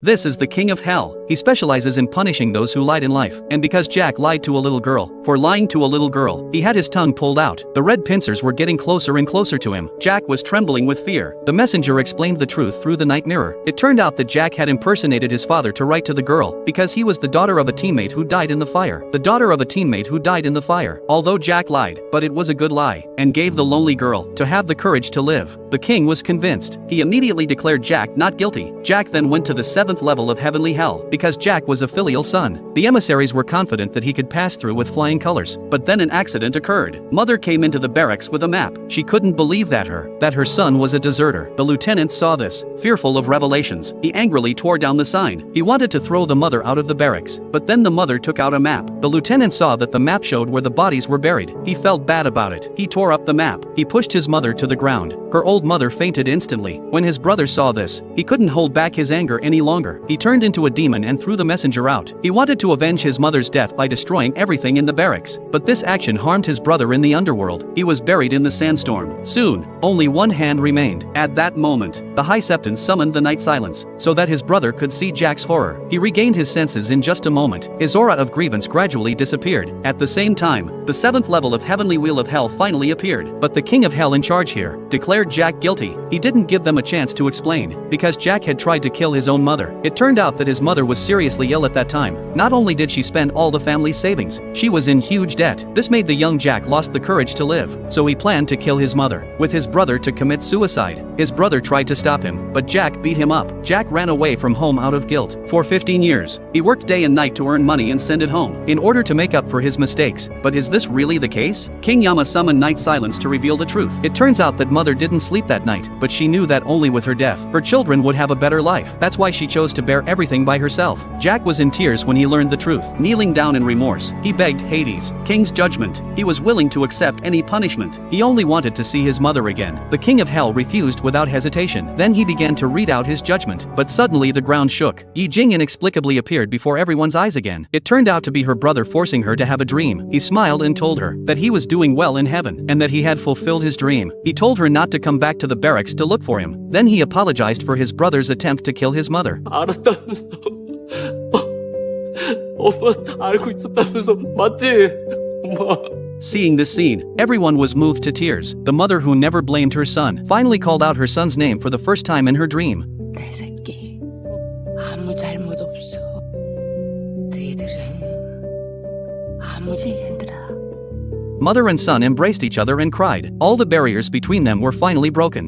This is the king of hell. He specializes in punishing those who lied in life. And because Jack lied to a little girl, for lying to a little girl, he had his tongue pulled out. The red pincers were getting closer and closer to him. Jack was trembling with fear. The messenger explained the truth through the night mirror. It turned out that Jack had impersonated his father to write to the girl, because he was the daughter of a teammate who died in the fire. The daughter of a teammate who died in the fire. Although Jack lied, but it was a good lie, and gave the lonely girl to have the courage to live. The king was convinced. He immediately declared Jack not guilty. Jack then went to the 7th level of heavenly hell, because Jack was a filial son. The emissaries were confident that he could pass through with flying colors, but then an accident occurred. Mother came into the barracks with a map. She couldn't believe that her son was a deserter. The lieutenant saw this, fearful of revelations. He angrily tore down the sign. He wanted to throw the mother out of the barracks, but then the mother took out a map. The lieutenant saw that the map showed where the bodies were buried. He felt bad about it. He tore up the map. He pushed his mother to the ground. Her old mother fainted instantly. When his brother saw this, he couldn't hold back his anger any longer. He turned into a demon and threw the messenger out. He wanted to avenge his mother's death by destroying everything in the barracks, but this action harmed his brother in the underworld. He was buried in the sandstorm. Soon, only one hand remained. At that moment, the High Septon summoned the night silence, so that his brother could see Jack's horror. He regained his senses in just a moment. His aura of grievance gradually disappeared. At the same time, the 7th level of Heavenly Wheel of Hell finally appeared, but the king of hell in charge here declared Jack guilty. He didn't give them a chance to explain, because Jack had tried to kill his own mother. It turned out that his mother was seriously ill at that time. Not only did she spend all the family's savings, she was in huge debt. This made the young Jack lost the courage to live, so he planned to kill his mother, with his brother to commit suicide. His brother tried to stop him, but Jack beat him up. Jack ran away from home out of guilt. For 15 years, he worked day and night to earn money and send it home, in order to make up for his mistakes. But is this really the case? King Yama summoned night silence to reveal the truth. It turns out that mother didn't sleep that night, but she knew that only with her death, her children would have a better life. That's why she chose to bear everything by herself. Jack was in tears when he learned the truth. Kneeling down in remorse, he begged Hades, King's judgment. He was willing to accept any punishment. He only wanted to see his mother again. The king of hell refused without hesitation. Then he began to read out his judgment. But suddenly the ground shook. Yi Jing inexplicably appeared before everyone's eyes again. It turned out to be her brother forcing her to have a dream. He smiled and told her that he was doing well in heaven, and that he had fulfilled his dream. He told her not to come back to the barracks to look for him. Then he apologized for his brother's attempt to kill his mother. 알았다면서 엄마 다 알고 있었다면서 맞지? 엄마. Seeing this scene, everyone was moved to tears. The mother who never blamed her son finally called out her son's name for the first time in her dream. 내 새끼 아무 잘못 없어. 너희들은 아무지 얘들아. Mother and son embraced each other and cried. All the barriers between them were finally broken.